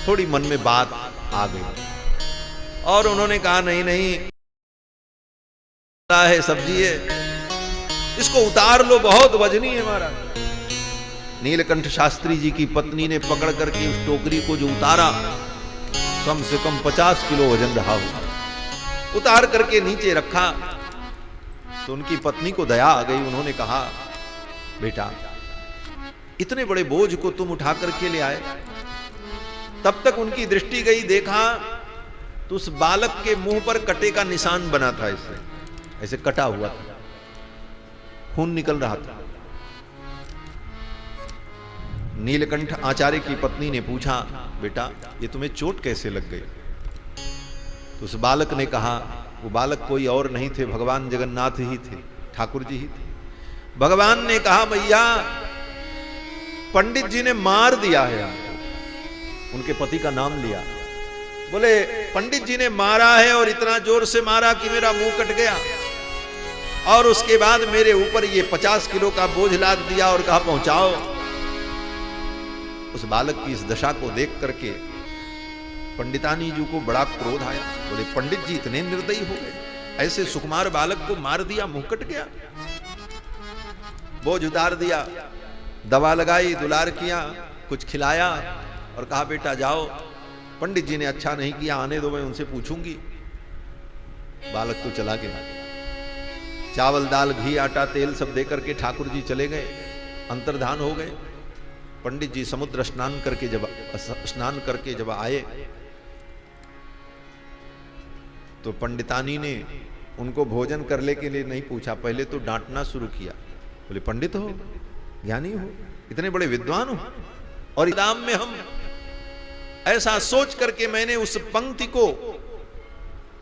थोड़ी मन में बात आ गई और उन्होंने कहा नहीं नहीं है, सब्जी है, इसको उतार लो, बहुत वजनी है महाराज। नीलकंठ शास्त्री जी की पत्नी ने पकड़ करके उस टोकरी को जो उतारा, कम से कम 50 किलो वजन रहा होगा, उतार करके नीचे रखा। तो उनकी पत्नी को दया आ गई। उन्होंने कहा बेटा इतने बड़े बोझ को तुम उठा करके ले आए। तब तक उनकी दृष्टि गई, देखा तो उस बालक के मुंह पर कटे का निशान बना था, इससे ऐसे कटा हुआ था, खून निकल रहा था। नीलकंठ आचार्य की पत्नी ने पूछा बेटा ये तुम्हें चोट कैसे लग गई? तो उस बालक ने कहा, वो बालक कोई और नहीं थे, भगवान जगन्नाथ ही थे, ठाकुर जी ही थे। भगवान ने कहा भैया पंडित जी ने मार दिया है हमको। उनके पति का नाम लिया, बोले पंडित जी ने मारा है और इतना जोर से मारा कि मेरा मुंह कट गया, और उसके बाद मेरे ऊपर ये 50 किलो का बोझ लाद दिया और कहा पहुंचाओ। उस बालक की इस दशा को देख करके पंडितानी जी को बड़ा क्रोध आया। बोले पंडित जी इतने निर्दयी हो गए, ऐसे सुकुमार बालक को मार दिया, मुंह कट गया। बोझ उतार दिया, दवा लगाई, दुलार किया, कुछ खिलाया और कहा बेटा जाओ, पंडित जी ने अच्छा नहीं किया, आने दो, मैं उनसे पूछूंगी। बालक तो चला गया। चावल दाल घी आटा तेल सब देकर के ठाकुर जी चले गए, अंतर्धान हो गए। पंडित जी समुद्र स्नान करके जब आए तो पंडितानी ने उनको भोजन करने के लिए नहीं पूछा, पहले तो डांटना शुरू किया। बोले पंडित हो, ज्ञानी हो, इतने बड़े विद्वान हो, और इदाम में हम ऐसा सोच करके मैंने उस पंक्ति को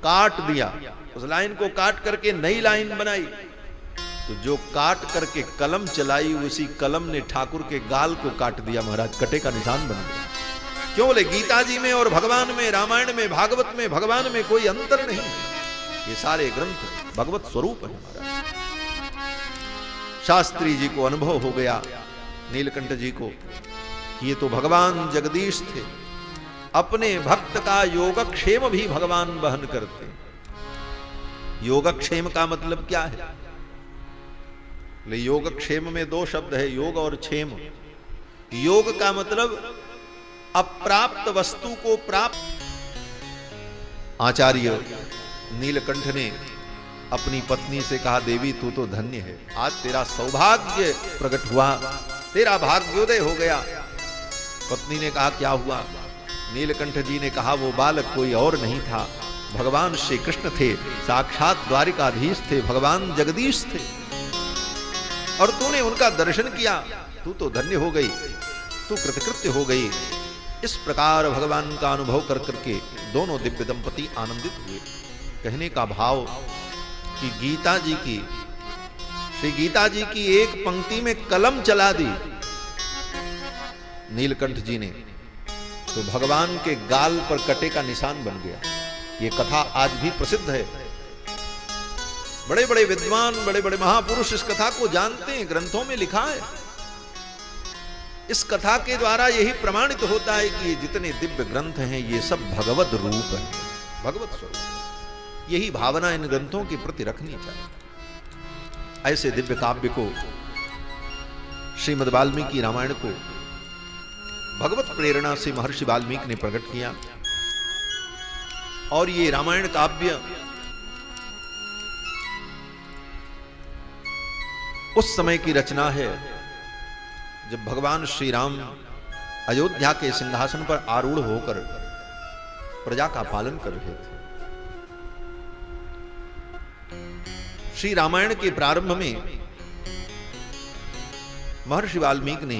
काट दिया, उस लाइन को काट करके नई लाइन बनाई। तो जो काट करके कलम चलाई, उसी कलम ने ठाकुर के गाल को काट दिया महाराज, कटे का निशान बन गया। क्यों? बोले गीता जी में और भगवान में, रामायण में, भागवत में, भगवान में कोई अंतर नहीं है, ये सारे ग्रंथ भगवत स्वरूप है महाराज। शास्त्री जी को अनुभव हो गया, नीलकंठ जी को, ये तो भगवान जगदीश थे, अपने भक्त का योगक्षेम भी भगवान वहन करते। योगक्षेम का मतलब क्या है? योगक्षेम में दो शब्द है, योग और क्षेम। योग का मतलब अप्राप्त वस्तु को प्राप्त। आचार्य नीलकंठ ने अपनी पत्नी से कहा देवी तू तो धन्य है, आज तेरा सौभाग्य प्रकट हुआ, तेरा भाग्योदय हो गया। पत्नी ने कहा क्या हुआ? नीलकंठ जी ने कहा वो बालक कोई और नहीं था, भगवान श्री कृष्ण थे, साक्षात द्वारिकाधीश थे, भगवान जगदीश थे, और तूने उनका दर्शन किया, तू तो धन्य हो गई, तू कृतकृत्य हो गई। इस प्रकार भगवान का अनुभव कर करके दोनों दिव्य दंपति आनंदित हुए। कहने का भाव कि गीता जी की, श्री गीता जी की एक पंक्ति में कलम चला दी नीलकंठ जी ने, तो भगवान के गाल पर कटे का निशान बन गया। ये कथा आज भी प्रसिद्ध है, बड़े बड़े विद्वान, बड़े बड़े महापुरुष इस कथा को जानते हैं, ग्रंथों में लिखा है। इस कथा के द्वारा यही प्रमाणित होता है कि जितने दिव्य ग्रंथ हैं ये सब भगवत रूप है, भगवत स्वरूप। यही भावना इन ग्रंथों के प्रति रखनी चाहिए। ऐसे दिव्य काव्य को, श्रीमद् वाल्मीकि रामायण को भगवत प्रेरणा से महर्षि वाल्मीकि ने प्रकट किया, और ये रामायण काव्य उस समय की रचना है जब भगवान श्री राम अयोध्या के सिंहासन पर आरूढ़ होकर प्रजा का पालन कर रहे थे। श्री रामायण के प्रारंभ में महर्षि वाल्मीकि ने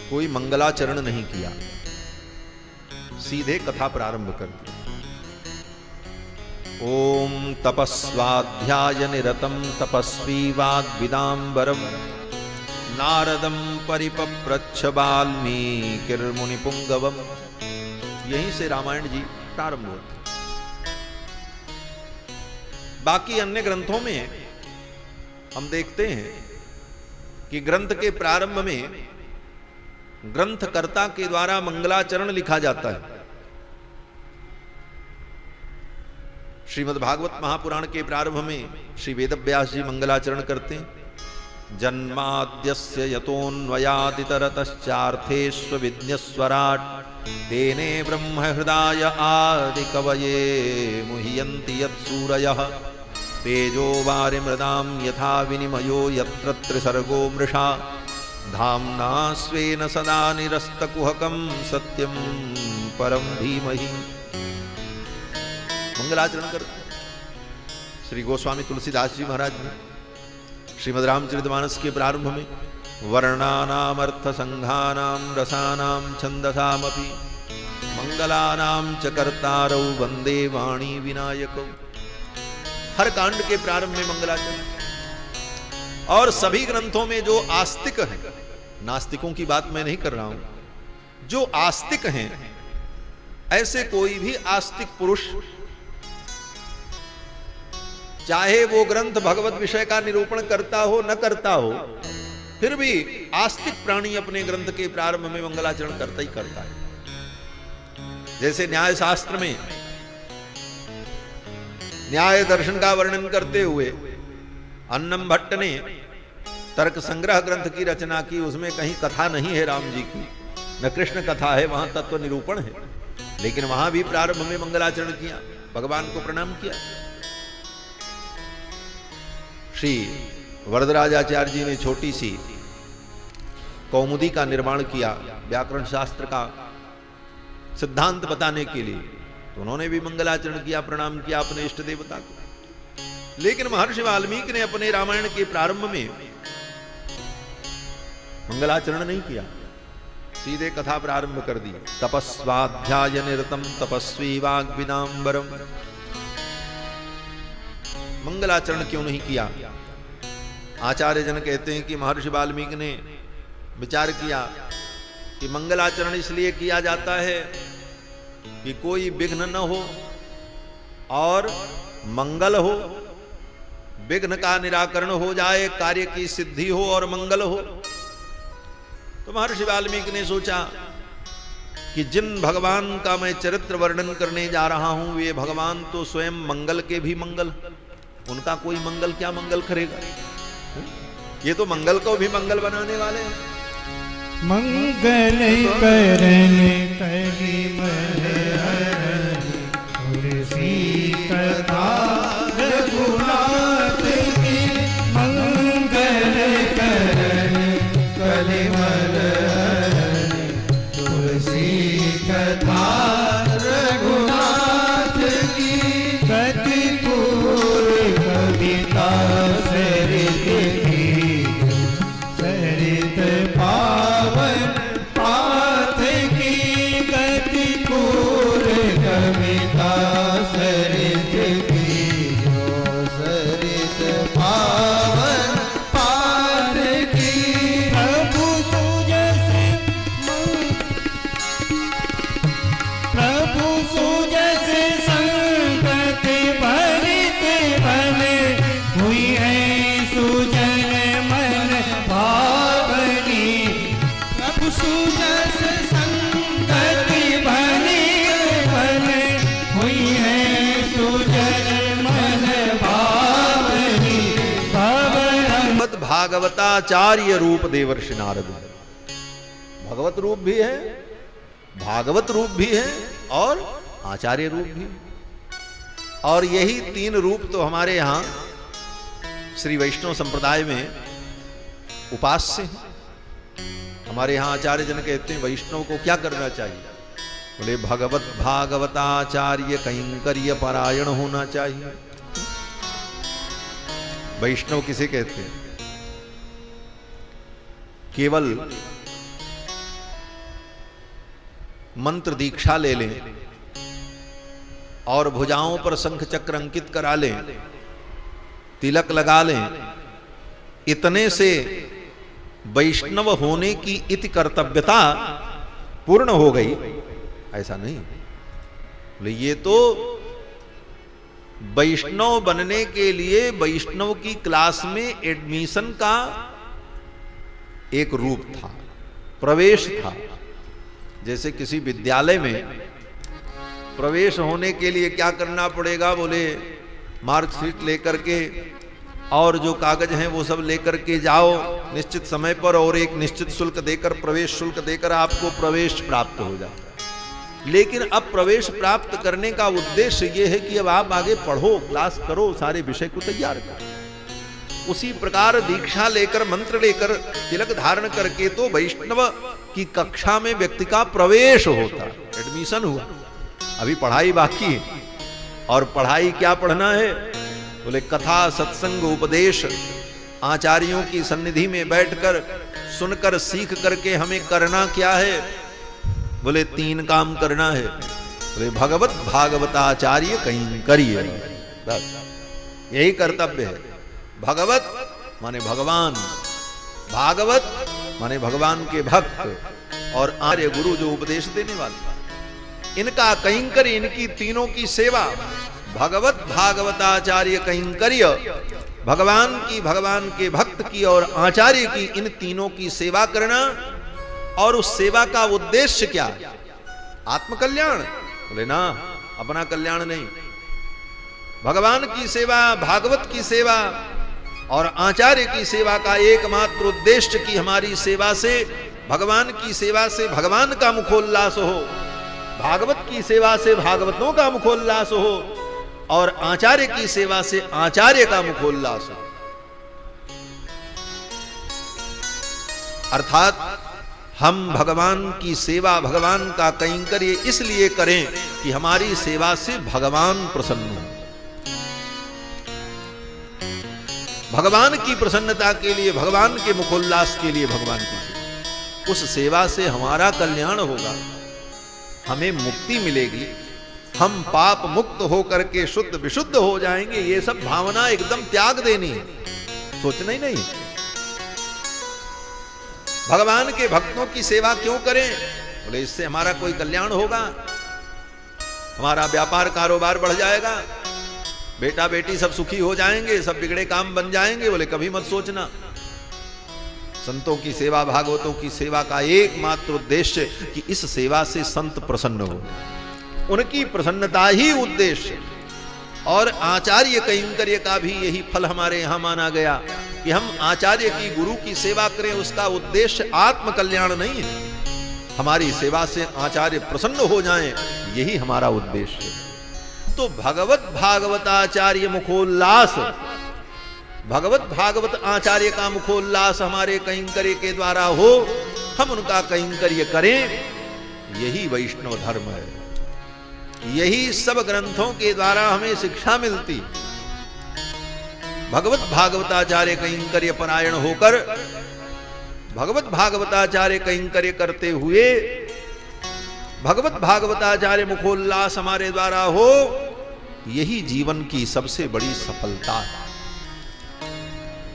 कोई मंगलाचरण नहीं किया, सीधे कथा प्रारंभ कर दी। ओम तपस्वाध्याय निरतम तपस्वी वाग्विदाम्बरम नारदम परिपप्रच्छ वाल्मीकिर्मुनि पुंगवम। यहीं से रामायण जी प्रारंभ होते। बाकी अन्य ग्रंथों में हम देखते हैं कि ग्रंथ के प्रारंभ में ग्रंथकर्ता के द्वारा मंगलाचरण लिखा जाता है। श्रीमद् भागवत महापुराण के प्रारंभ में श्री वेदव्यास जी मंगलाचरण करते हैं। जन्माद्यस्य यतोऽन्वयादितरतश्चार्थेष्वविज्ञस्वराट् तेने ब्रह्म हृदय आदि कवये मुह्यन्ति यत्सूरयः तेजो वारिमृदां यथा विनिमयो यत्र त्रिसर्गो मृषा धाम्ना स्वेन सदा निरस्तकुहकं सत्यं परं धीमहि। मंगलाचरण करते श्री गोस्वामी तुलसीदास जी महाराज ने श्रीमद् रामचरितमानस के प्रारंभ में वर्णानाम अर्थ संघानां रसानां छंदसामपि मंगलानां च कर्तारौ वंदे वाणी विनायकौ। हर कांड के प्रारंभ में मंगलाचरण। और सभी ग्रंथों में जो आस्तिक हैं, नास्तिकों की बात मैं नहीं कर रहा हूं, जो आस्तिक हैं, ऐसे कोई भी आस्तिक पुरुष चाहे वो ग्रंथ भगवत विषय का निरूपण करता हो न करता हो, फिर भी आस्तिक प्राणी अपने ग्रंथ के प्रारंभ में मंगलाचरण करता ही करता है। जैसे न्याय शास्त्र में न्याय दर्शन का वर्णन करते हुए अन्नम भट्ट ने तर्क संग्रह ग्रंथ की रचना की। उसमें कहीं कथा नहीं है राम जी की, न कृष्ण कथा है, वहां तत्व निरूपण है, लेकिन वहां भी प्रारंभ में मंगलाचरण किया, भगवान को प्रणाम किया। श्री वरदराजाचार्य जी ने छोटी सी कौमुदी का निर्माण किया व्याकरण शास्त्र का सिद्धांत बताने के लिए, तो उन्होंने भी मंगलाचरण किया, प्रणाम किया अपने इष्ट देवता को। लेकिन महर्षि वाल्मीकि ने अपने रामायण के प्रारंभ में मंगलाचरण नहीं किया, सीधे कथा प्रारंभ कर दी। तपस्वाध्याय निरतम तपस्वी वाग्विदाम्बरम। मंगलाचरण क्यों नहीं किया? आचार्य जन कहते हैं कि महर्षि वाल्मीकि ने विचार किया कि मंगलाचरण इसलिए किया जाता है कि कोई विघ्न न हो और मंगल हो, विघ्न का निराकरण हो जाए, कार्य की सिद्धि हो और मंगल हो। तो महर्षि वाल्मीकि ने सोचा कि जिन भगवान का मैं चरित्र वर्णन करने जा रहा हूं, वे भगवान तो स्वयं मंगल के भी मंगल, उनका कोई मंगल क्या मंगल करेगा? ये तो मंगल को भी मंगल बनाने वाले हैं। मंगल करन करी तुलसी कथा रघुनाथ की। मंगल करन कलिमल तुलसी कथा रघुनाथ की। गति पूरी कविता सरित की, सरित पावन पाथ की। गति पूरी कविता सरित की, सरित पावन पाथ की। प्रभु सुजस प्रभु सुजस संगत भरित भले हुई है सुजन मन भावनी। प्रभु सुजस संगत भरित भले हुई है सुजन मन भावनी। भगवत भागवताचार्य रूप देवर्षि नारद। भगवत रूप भी है, भागवत रूप भी है और आचार्य रूप भी। और यही तीन रूप तो हमारे यहां श्री वैष्णव संप्रदाय में उपास्य हैं। हमारे यहां आचार्य जन कहते हैं वैष्णव को क्या करना चाहिए? बोले भगवत भागवताचार्य कैंकर्य परायण होना चाहिए। वैष्णव किसे कहते हैं? केवल मंत्र दीक्षा ले लें और भुजाओं पर शंख चक्र अंकित करा लें, तिलक लगा लें, इतने से वैष्णव होने की इति कर्तव्यता पूर्ण हो गई, ऐसा नहीं। बोले ये तो वैष्णव बनने के लिए वैष्णव की क्लास में एडमिशन का एक रूप था। प्रवेश था। जैसे किसी विद्यालय में प्रवेश होने के लिए क्या करना पड़ेगा, बोले मार्कशीट लेकर के और जो कागज हैं वो सब लेकर के जाओ निश्चित समय पर, और एक निश्चित शुल्क देकर, प्रवेश शुल्क देकर आपको प्रवेश प्राप्त हो जाता है। लेकिन अब प्रवेश प्राप्त करने का उद्देश्य ये है कि अब आप आगे पढ़ो, क्लास करो, सारे विषय को तैयार करो। उसी प्रकार दीक्षा लेकर, मंत्र लेकर, तिलक धारण करके तो वैष्णव की कक्षा में व्यक्ति का प्रवेश होता, एडमिशन हुआ। अभी पढ़ाई बाकी है, और पढ़ाई क्या पढ़ना है, बोले कथा सत्संग उपदेश आचार्यों की सन्निधि में बैठकर सुनकर सीख करके हमें करना क्या है, बोले 3 काम करना है। बोले भगवत भागवताचार्य कैंकर्य, बस यही कर्तव्य है। भगवत माने भगवान, भागवत माने भगवान के भक्त, और आर्य गुरु जो उपदेश देने वाले, इनका कैंकर्य, इनकी तीनों की सेवा। भगवत भागवताचार्य कैंकर्य, भगवान की, भगवान के भक्त की और आचार्य की, इन तीनों की सेवा करना। और उस सेवा का उद्देश्य क्या, आत्मकल्याण? बोले ना, अपना कल्याण नहीं। भगवान की सेवा, भागवत की सेवा और आचार्य की सेवा का एकमात्र उद्देश्य कि हमारी सेवा से, भगवान की सेवा से भगवान का मुखोल्लास हो, भागवत की सेवा से भागवतों का मुखोल्लास हो, और आचार्य की सेवा से आचार्य का मुखोल्लास हो। अर्थात हम भगवान की सेवा, भगवान का कैंकर्य इसलिए करें कि हमारी सेवा से भगवान प्रसन्न हो। भगवान की प्रसन्नता के लिए, भगवान के मुखोल्लास के लिए भगवान की सेवा, उस सेवा से हमारा कल्याण होगा, हमें मुक्ति मिलेगी, हम पाप मुक्त होकर के शुद्ध विशुद्ध हो जाएंगे। ये सब भावना एकदम त्याग देनी है, सोचना ही नहीं। भगवान के भक्तों की सेवा क्यों करें, बोले इससे हमारा कोई कल्याण होगा, हमारा व्यापार कारोबार बढ़ जाएगा, बेटा बेटी सब सुखी हो जाएंगे, सब बिगड़े काम बन जाएंगे। बोले कभी मत सोचना। संतों की सेवा, भागवतों की सेवा का एकमात्र उद्देश्य कि इस सेवा से संत प्रसन्न हो, उनकी प्रसन्नता ही उद्देश्य। और आचार्य कैंकर्य का भी यही फल हमारे यहां माना गया कि हम आचार्य की, गुरु की सेवा करें। उसका उद्देश्य आत्म कल्याण नहीं है, हमारी सेवा से आचार्य प्रसन्न हो जाएं, यही हमारा उद्देश्य है। तो भगवत भागवताचार्य मुखोल्लास, भगवत भागवत आचार्य का मुखोल्लास हमारे कैंकर्य के द्वारा हो, हम उनका कैंकर्य करें, यही वैष्णव धर्म है। यही सब ग्रंथों के द्वारा हमें शिक्षा मिलती। भगवत भागवताचार्य कैंकर्य परायण होकर, भगवत भागवताचार्य कैंकर्य करते हुए, भगवत भागवताचार्य मुखोल्लास हमारे द्वारा हो, यही जीवन की सबसे बड़ी सफलता है।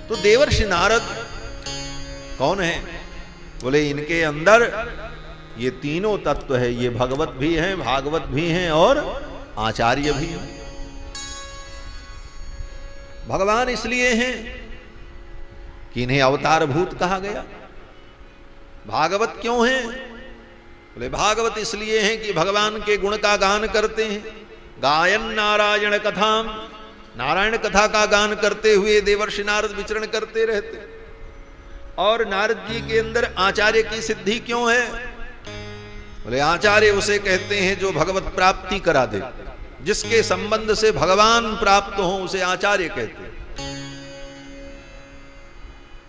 तो देवर्षि नारद कौन है, बोले इनके अंदर ये तीनों तत्व है, ये भगवत भी हैं, भागवत भी हैं और आचार्य भी हैं। भगवान इसलिए हैं कि इन्हें अवतार भूत कहा गया। भागवत क्यों हैं, बोले भागवत इसलिए हैं कि भगवान के गुण का गान करते हैं। गायन नारायण कथाम, नारायण कथा का गान करते हुए देवर्षि नारद विचरण करते रहते। और नारद जी के अंदर आचार्य की सिद्धि क्यों है, बोले आचार्य उसे कहते हैं जो भगवत प्राप्ति करा दे, जिसके संबंध से भगवान प्राप्त हो उसे आचार्य कहते हैं।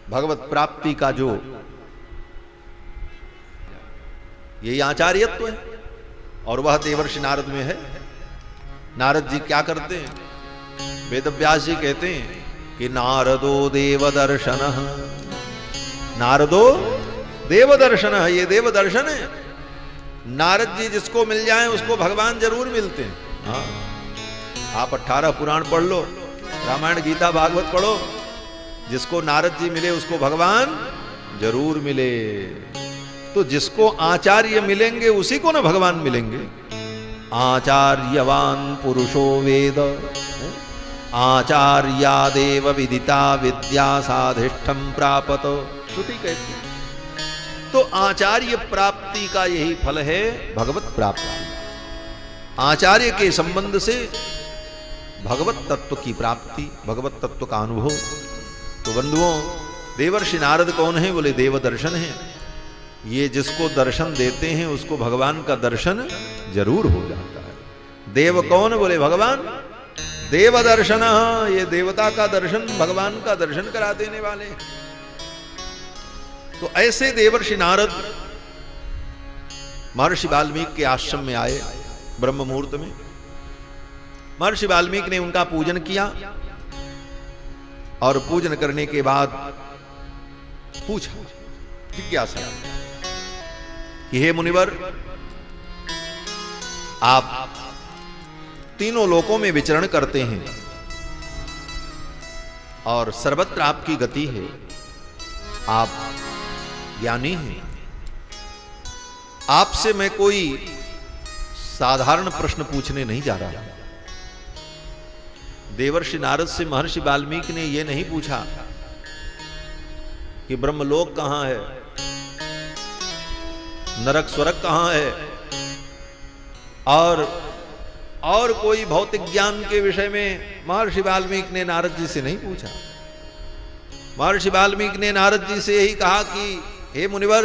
भगवत प्राप्ति का जो यही आचार्यत्व है, और वह देवर्षि नारद में है। नारद जी क्या करते हैं, वेदव्यास जी कहते हैं कि नारदो देवदर्शन, नारदो देवदर्शन, ये देवदर्शन है। नारद जी जिसको मिल जाए उसको भगवान जरूर मिलते हैं। हाँ, आप 18 पुराण पढ़ लो, रामायण गीता भागवत पढ़ो, जिसको नारद जी मिले उसको भगवान जरूर मिले। तो जिसको आचार्य मिलेंगे उसी को ना भगवान मिलेंगे। आचार्यवान पुरुषो वेद, आचार्यादेव विदिता विद्या साधिष्ठम प्रापत, श्रुति कहती है। तो आचार्य प्राप्ति का यही फल है भगवत प्राप्ति। आचार्य के संबंध से भगवत तत्व की प्राप्ति, भगवत तत्व का अनुभव। तो बंधुओं, देवर्षि नारद कौन है? बोले देव दर्शन है। ये जिसको दर्शन देते हैं उसको भगवान का दर्शन जरूर हो जाता है। देव कौन? बोले भगवान। देव दर्शन, ये देवता का दर्शन, भगवान का दर्शन करा देने वाले। तो ऐसे देवर्षि नारद महर्षि वाल्मीकि के आश्रम में आए ब्रह्म मुहूर्त में। महर्षि वाल्मीकि ने उनका पूजन किया और पूजन करने के बाद पूछा, जिज्ञासा कि हे मुनिवर, आप तीनों लोकों में विचरण करते हैं और सर्वत्र आपकी गति है, आप ज्ञानी हैं। आपसे मैं कोई साधारण प्रश्न पूछने नहीं जा रहा। देवर्षि नारद से महर्षि वाल्मीकि ने यह नहीं पूछा कि ब्रह्मलोक कहां है, नरक स्वर्ग कहां है, और कोई भौतिक ज्ञान के विषय में महर्षि वाल्मीकि ने नारद जी से नहीं पूछा। महर्षि वाल्मीकि ने नारद जी से यही कहा कि हे मुनिवर,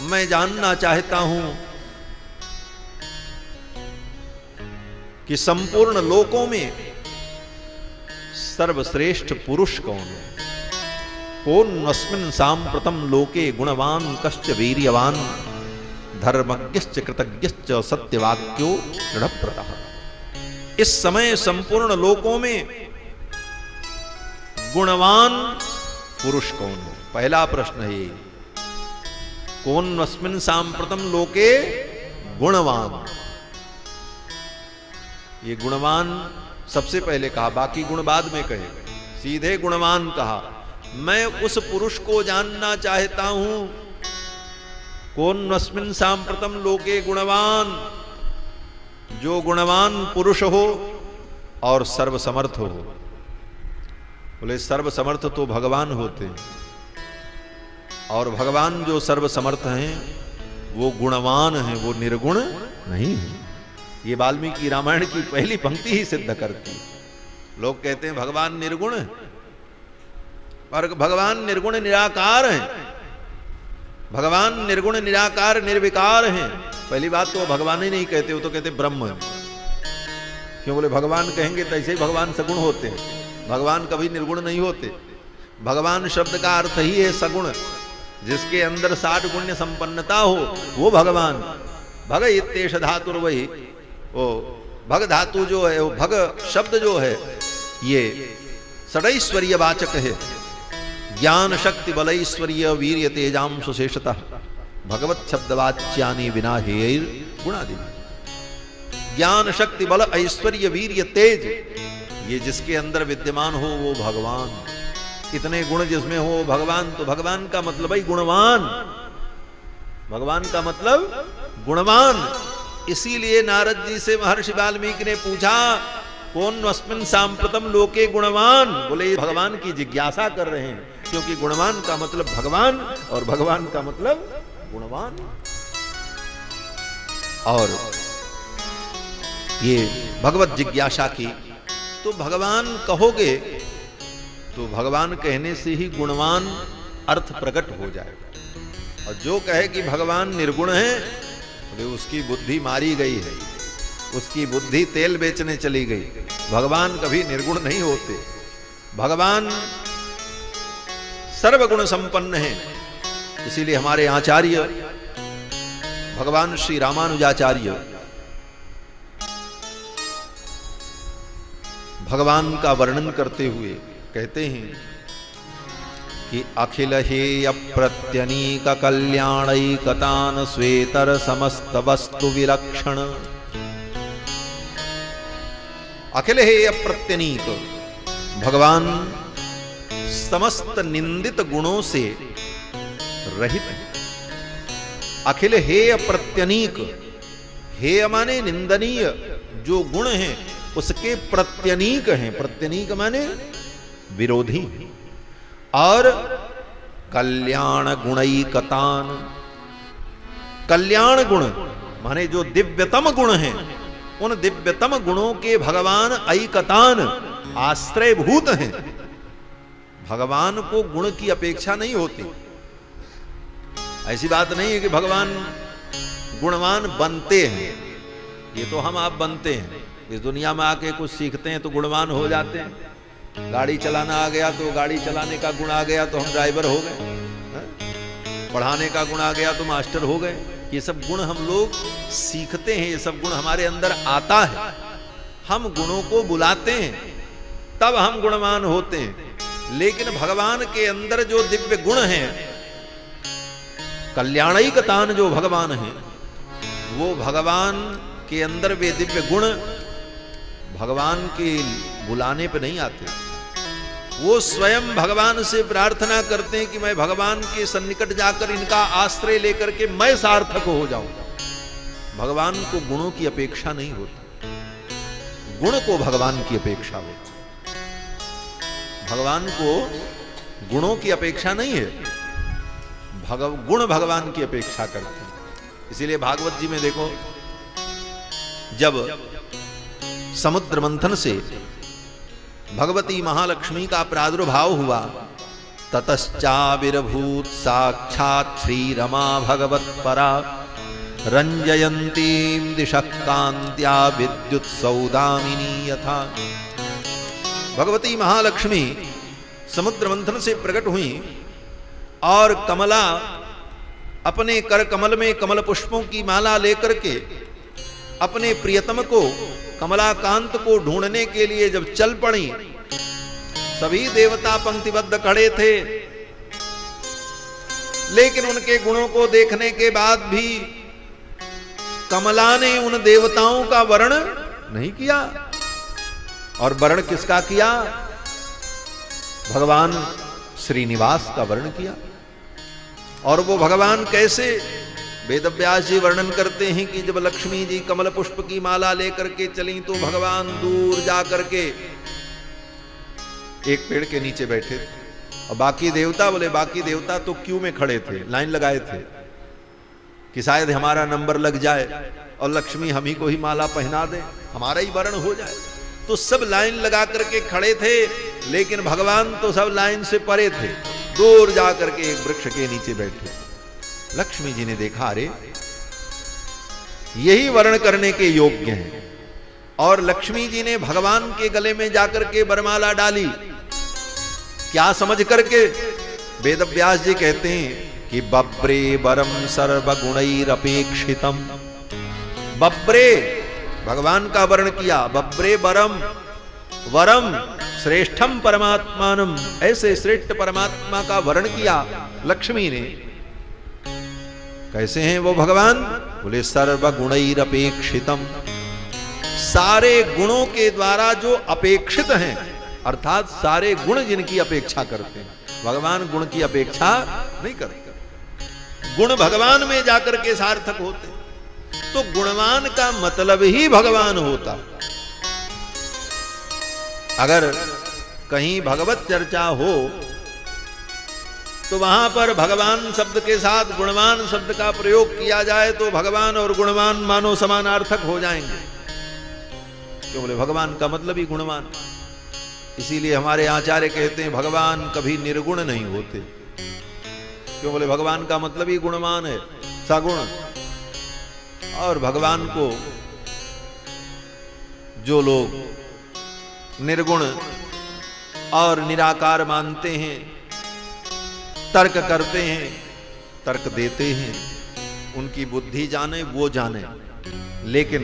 मैं जानना चाहता हूं कि संपूर्ण लोकों में सर्वश्रेष्ठ पुरुष कौन है? कौन अस्मिन् सांप्रतम लोके गुणवान कश्च वीर्यवान धर्मज्ञश्च कृतज्ञश्च सत्यवाक्यो दृढ़व्रतः। इस समय संपूर्ण लोकों में गुणवान पुरुष कौन है? पहला प्रश्न है ये। कौन अस्मिन् सांप्रतम लोके गुणवान? ये गुणवान सबसे पहले कहा, बाकी गुण बाद में कहे। सीधे गुणवान कहा। मैं उस पुरुष को जानना चाहता हूं, कौन अस्मिन् सांप्रतम लोके गुणवान, जो गुणवान पुरुष हो और सर्वसमर्थ हो। बोले सर्वसमर्थ तो भगवान होते हैं, और भगवान जो सर्वसमर्थ हैं वो गुणवान हैं, वो निर्गुण नहीं है। ये वाल्मीकि रामायण की पहली पंक्ति ही सिद्ध करती है। लोग कहते हैं भगवान निर्गुण है, पर भगवान निर्गुण निराकार हैं। भगवान निर्गुण निराकार निर्विकार हैं। पहली बात तो भगवान ही नहीं कहते, वो तो कहते ब्रह्म है। क्यों? बोले भगवान कहेंगे तो ऐसे ही भगवान सगुण होते हैं, भगवान कभी निर्गुण नहीं होते। भगवान शब्द का अर्थ ही है सगुण, जिसके अंदर 60 गुण्य संपन्नता हो वो भगवान। भग इत्येष धातुर्वही, वो भग धातु जो है, वो भग शब्द जो है, ये षडैश्वर्य वाचक है। ज्ञान शक्ति बलैश्वर्य वीर्य तेजांश शेषतः भगवत शब्दवाच्यानि विना हेयर गुणादि। ज्ञान शक्ति बल ऐश्वर्य वीर्य तेज, ये जिसके अंदर विद्यमान हो वो भगवान। इतने गुण जिसमें हो भगवान, तो भगवान का मतलब ही गुणवान। भगवान का मतलब गुणवान। इसीलिए नारद जी से महर्षि वाल्मीकि ने पूछा, कौन अस्मिन् सांप्रतम लोके गुणवान? बोले भगवान की जिज्ञासा कर रहे हैं, क्योंकि गुणवान का मतलब भगवान और भगवान का मतलब गुणवान। और ये भगवत जिज्ञासा की, तो भगवान कहोगे तो भगवान कहने से ही गुणवान अर्थ प्रकट हो जाएगा। और जो कहे कि भगवान निर्गुण है, तो उसकी बुद्धि मारी गई है, उसकी बुद्धि तेल बेचने चली गई। भगवान कभी निर्गुण नहीं होते। भगवान सर्वगुण संपन्न है। इसीलिए हमारे आचार्य भगवान श्री रामानुजाचार्य भगवान का वर्णन करते हुए कहते हैं कि अखिल हेय प्रत्यनीक कल्याणैकतान स्वेतर समस्त वस्तु विलक्षण। अखिल हेय प्रत्यनीक, भगवान समस्त निंदित गुणों से रहित। अखिल हेय प्रत्यनीक, हेय माने निंदनीय, जो गुण हैं उसके प्रत्यनीक हैं। प्रत्यनीक माने विरोधी। और कल्याण गुणैकतान। कल्याण गुण माने जो दिव्यतम गुण हैं, उन दिव्यतम गुणों के भगवान ऐकतान आश्रयभूत हैं। भगवान को गुण की अपेक्षा नहीं होती। ऐसी बात नहीं है कि भगवान गुणवान बनते हैं, ये तो हम आप बनते हैं। इस दुनिया में आके कुछ सीखते हैं तो गुणवान हो जाते हैं। गाड़ी चलाना आ गया तो गाड़ी चलाने का गुण आ गया तो हम ड्राइवर हो गए। पढ़ाने का गुण आ गया तो मास्टर हो गए। ये सब गुण हम लोग सीखते हैं, ये सब गुण हमारे अंदर आता है। हम गुणों को बुलाते हैं तब हम गुणवान होते हैं। लेकिन भगवान के अंदर जो दिव्य गुण हैं, कल्याणैकतान जो भगवान हैं, वो भगवान के अंदर वे दिव्य गुण भगवान के बुलाने पे नहीं आते। वो स्वयं भगवान से प्रार्थना करते हैं कि मैं भगवान के सन्निकट जाकर इनका आश्रय लेकर के मैं सार्थक हो जाऊं। भगवान को गुणों की अपेक्षा नहीं होती, गुण को भगवान की अपेक्षा होती। भगवान को गुणों की अपेक्षा नहीं है, गुण भगवान की अपेक्षा करते हैं। इसीलिए भागवत जी में देखो, जब समुद्र मंथन से भगवती महालक्ष्मी का प्रादुर्भाव हुआ, ततश्चाविर्भूत साक्षात् श्री रमा भगवत परा रंजयंतीं दिशः कांत्या विद्युत सौदामिनी यथा। भगवती महालक्ष्मी समुद्र मंथन से प्रकट हुई और कमला अपने कर कमल में कमल पुष्पों की माला लेकर के अपने प्रियतम को, कमलाकांत को ढूंढने के लिए जब चल पड़ी, सभी देवता पंक्तिबद्ध खड़े थे, लेकिन उनके गुणों को देखने के बाद भी कमला ने उन देवताओं का वर्ण नहीं किया। और वर्ण किसका किया? भगवान श्रीनिवास का वर्ण किया। और वो भगवान कैसे? वेदव्यास जी वर्णन करते हैं कि जब लक्ष्मी जी कमल पुष्प की माला लेकर के चली तो भगवान दूर जाकर के एक पेड़ के नीचे बैठे थे। और बाकी देवता बोले, बाकी देवता तो क्यू में खड़े थे, लाइन लगाए थे कि शायद हमारा नंबर लग जाए और लक्ष्मी हम ही को ही माला पहना दे, हमारा ही वर्ण हो जाए। तो सब लाइन लगा करके खड़े थे, लेकिन भगवान तो सब लाइन से परे थे, दूर जाकर के एक वृक्ष के नीचे बैठे। लक्ष्मी जी ने देखा, अरे यही वर्ण करने के योग्य हैं। और लक्ष्मी जी ने भगवान के गले में जाकर के वरमाला डाली। क्या समझ करके? वेदव्यास जी कहते हैं कि बब्रे वरम सर्वगुणैरपेक्षितम। बब्रे भगवान का वर्ण किया, बब्रे वरम, वरम श्रेष्ठम परमात्मानम, ऐसे श्रेष्ठ परमात्मा का वर्ण किया लक्ष्मी ने। कैसे हैं वो भगवान? बोले सर्वगुणैरपेक्षितम, सारे गुणों के द्वारा जो अपेक्षित हैं, अर्थात सारे गुण जिनकी अपेक्षा करते हैं। भगवान गुण की अपेक्षा नहीं करते, गुण भगवान में जाकर के सार्थक होते। तो गुणवान का मतलब ही भगवान होता। अगर कहीं भगवत चर्चा हो तो वहां पर भगवान शब्द के साथ गुणवान शब्द का प्रयोग किया जाए तो भगवान और गुणवान मानो समानार्थक हो जाएंगे। क्यों? बोले भगवान का मतलब ही गुणवान। इसीलिए हमारे आचार्य कहते हैं भगवान कभी निर्गुण नहीं होते। क्यों? बोले भगवान का मतलब ही गुणवान है, सगुण। और भगवान को जो लोग निर्गुण और निराकार मानते हैं, तर्क करते हैं, तर्क देते हैं, उनकी बुद्धि जाने वो जाने। लेकिन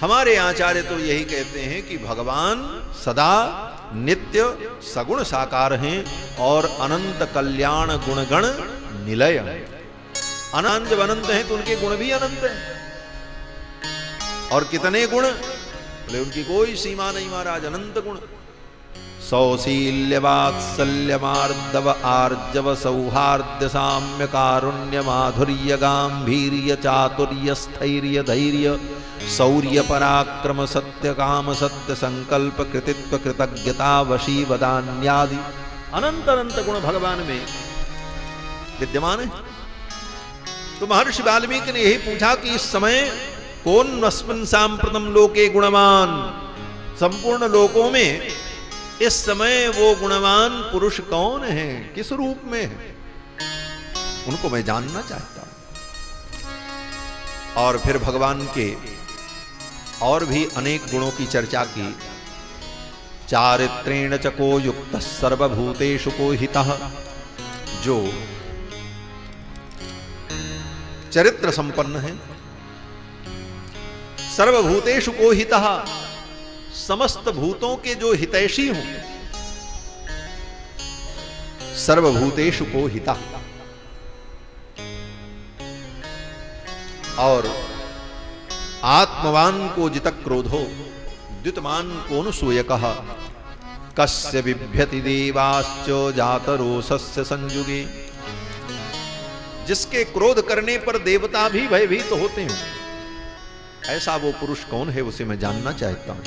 हमारे आचार्य तो यही कहते हैं कि भगवान सदा नित्य सगुण साकार हैं और अनंत कल्याण गुणगण निलय हैं। अनंत जब अनंत हैं तो उनके गुण भी अनंत हैं। और कितने गुण? बोले उनकी कोई सीमा नहीं महाराज, अनंत गुण। सौशील्य वात्सल्य मार्दव आर्जव सौहार्द्य साम्य कारुण्य माधुर्य गांभीर्य चातुर्य स्थैर्य धैर्य शौर्य पराक्रम सत्य काम सत्य संकल्प कृतित्व कृतज्ञता वशी वदान्यादि अनंत अनंत गुण भगवान में विद्यमान है। तो महर्षि वाल्मीकि ने यही पूछा कि इस समय कौन अस्मिन् सांप्रतम लोके गुणवान, संपूर्ण लोकों में इस समय वो गुणवान पुरुष कौन है, किस रूप में है, उनको मैं जानना चाहता हूं। और फिर भगवान के और भी अनेक गुणों की चर्चा की। चारित्रेण चको युक्त सर्वभूतेषु को हितः, जो चरित्र संपन्न है, सर्वभूतेषु को हितः, समस्त भूतों के जो हितैषी हों, सर्वभूतेषु को हितः, और आत्मवान को जित क्रोधो द्युतमान को अनुसूयकः, कस्य बिभ्यति देवाश्च जातरोषस्य संयुगे, जिसके क्रोध करने पर देवता भी भयभीत होते हैं, ऐसा वो पुरुष कौन है, उसे मैं जानना चाहता हूं।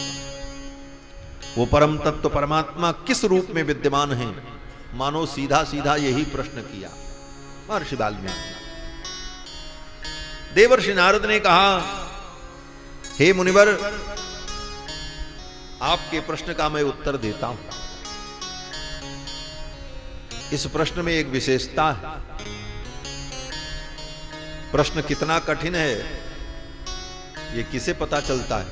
वो परम तत्व परमात्मा किस रूप में विद्यमान है। मानो सीधा सीधा यही प्रश्न किया महर्षि वाल्मीकि। देवर्षि नारद ने कहा, हे मुनिवर, आपके प्रश्न का मैं उत्तर देता हूं। इस प्रश्न में एक विशेषता है। प्रश्न कितना कठिन है ये किसे पता चलता है?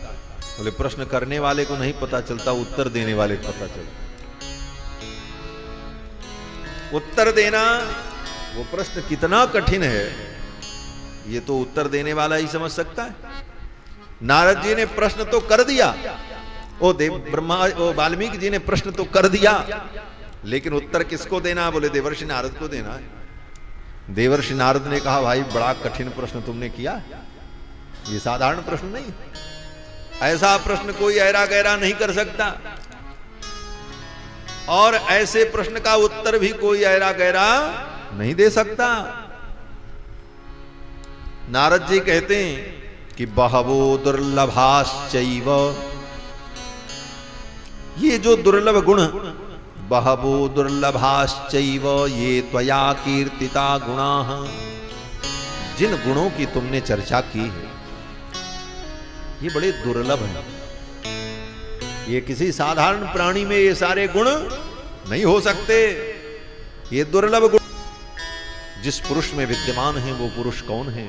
बोले प्रश्न करने वाले को नहीं पता चलता, उत्तर देने वाले को पता चलता। उत्तर देना, वो प्रश्न कितना कठिन है ये तो उत्तर देने वाला ही समझ सकता है। नारद जी ने प्रश्न तो कर दिया, वाल्मीकि जी ने प्रश्न तो कर दिया, लेकिन उत्तर किसको देना? बोले देवर्षि नारद को देना है। देवर्षि नारद ने कहा, भाई बड़ा कठिन प्रश्न तुमने किया, ये साधारण प्रश्न नहीं, ऐसा प्रश्न कोई ऐरा गहरा नहीं कर सकता, और ऐसे प्रश्न का उत्तर भी कोई ऐरा गहरा नहीं दे सकता। नारद जी कहते हैं कि बहवो दुर्लभाश्चैव, ये जो दुर्लभ गुण, बहवो दुर्लभाश्चैव ये त्वया कीर्तिता गुणाः, जिन गुणों की तुमने चर्चा की है ये बड़े दुर्लभ हैं। ये किसी साधारण प्राणी में ये सारे गुण नहीं हो सकते, ये दुर्लभ गुण जिस पुरुष में विद्यमान है वो पुरुष कौन है?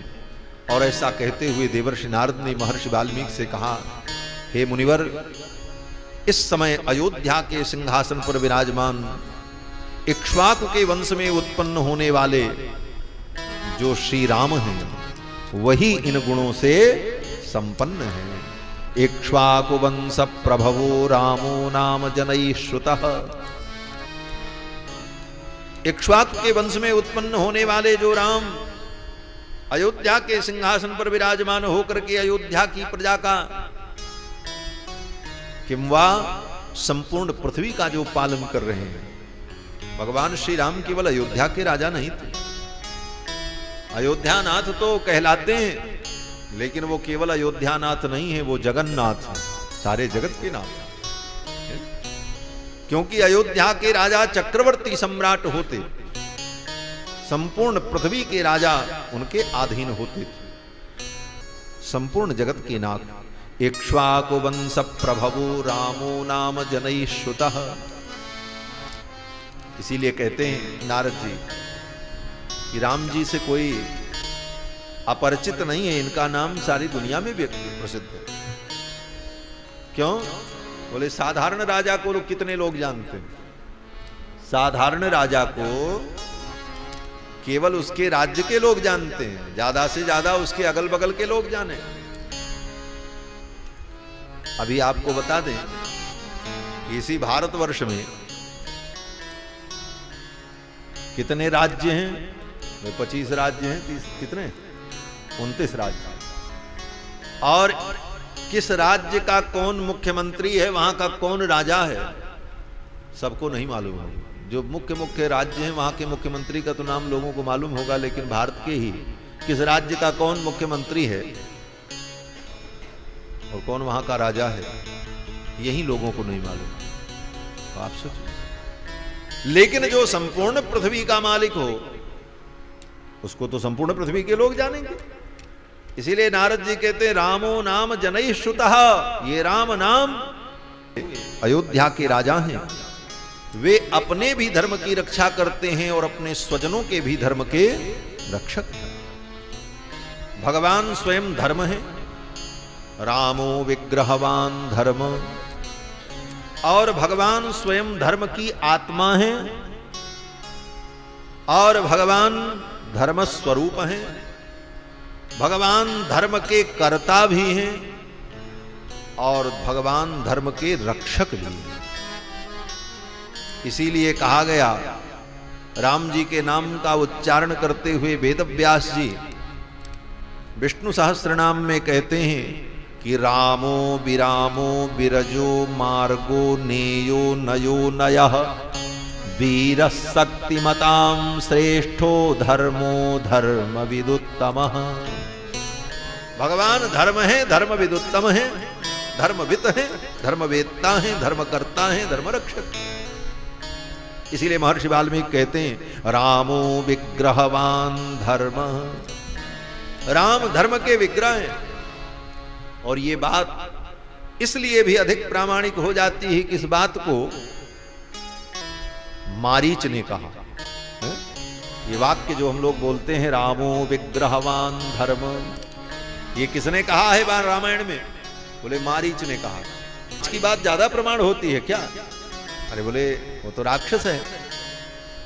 और ऐसा कहते हुए देवर्षि नारद ने महर्षि वाल्मीकि से कहा, हे मुनिवर, इस समय अयोध्या के सिंहासन पर विराजमान इक्ष्वाकु के वंश में उत्पन्न होने वाले जो श्री राम हैं वही इन गुणों से संपन्न है। इक्ष्वाकु वंश प्रभवो रामो नाम जनैः श्रुतः, इक्ष्वाकु के वंश में उत्पन्न होने वाले जो राम अयोध्या के सिंहासन पर विराजमान होकर के अयोध्या की प्रजा का किंवा संपूर्ण पृथ्वी का जो पालन कर रहे हैं। भगवान श्री राम केवल अयोध्या के राजा नहीं थे, अयोध्यानाथ तो कहलाते हैं, लेकिन वो केवल अयोध्यानाथ नहीं है, वो जगन्नाथ है, सारे जगत के नाथ है। क्योंकि अयोध्या के राजा चक्रवर्ती सम्राट होते, संपूर्ण पृथ्वी के राजा उनके अधीन होते थे, संपूर्ण जगत के नाथ। इक्ष्वाकु वंश प्रभवो रामो नाम जनैः श्रुतः, इसीलिए कहते हैं नारद जी कि राम जी से कोई अपरिचित नहीं है, इनका नाम सारी दुनिया में भी प्रसिद्ध है। क्यों? बोले साधारण राजा को लोग कितने लोग जानते हैं? साधारण राजा को केवल उसके राज्य के लोग जानते हैं, ज्यादा से ज्यादा उसके अगल बगल के लोग जाने। अभी आपको बता दें, इसी भारतवर्ष में कितने राज्य हैं? 25 राज्य हैं, 30 कितने 29 राज्य। और किस राज्य का कौन मुख्यमंत्री है, वहां का कौन राजा है, सबको नहीं मालूम है। जो मुख्य मुख्य राज्य हैं वहां के मुख्यमंत्री का तो नाम लोगों को मालूम होगा, लेकिन भारत के ही किस राज्य का कौन मुख्यमंत्री है और कौन वहां का राजा है, यही लोगों को नहीं मालूम। तो आप सोचिए, लेकिन जो संपूर्ण पृथ्वी का मालिक हो, उसको तो संपूर्ण पृथ्वी के लोग जानेंगे। इसीलिए नारद जी कहते हैं रामो नाम जनैः श्रुतः, ये राम नाम अयोध्या के राजा हैं, वे अपने भी धर्म की रक्षा करते हैं और अपने स्वजनों के भी धर्म के रक्षक हैं। भगवान स्वयं धर्म है, रामो विग्रहवान धर्म, और भगवान स्वयं धर्म की आत्मा है और भगवान धर्म स्वरूप है। भगवान धर्म के कर्ता भी हैं और भगवान धर्म के रक्षक भी हैं। इसीलिए कहा गया, राम जी के नाम का उच्चारण करते हुए वेदव्यास जी विष्णु सहस्त्रनाम में कहते हैं कि रामो विरामो विरजो मार्गो नेयो नयो नयः वीर शक्तिमतां श्रेष्ठो धर्मो धर्म विदुत्तमः। भगवान धर्म है, धर्म विदुत्तम है, धर्मवित है, धर्मवेत्ता है, धर्मकर्ता है, धर्मरक्षक। इसीलिए महर्षि वाल्मीकि कहते हैं रामो विग्रहवान धर्म, राम धर्म के विग्रह हैं। और ये बात इसलिए भी अधिक प्रामाणिक हो जाती है कि इस बात को मारीच ने कहा है? ये वाक्य जो हम लोग बोलते हैं रामो विग्रहवान धर्म, ये किसने कहा है बार रामायण में? बोले मारीच ने कहा। इसकी बात ज्यादा प्रमाण होती है क्या? अरे बोले वो तो राक्षस है।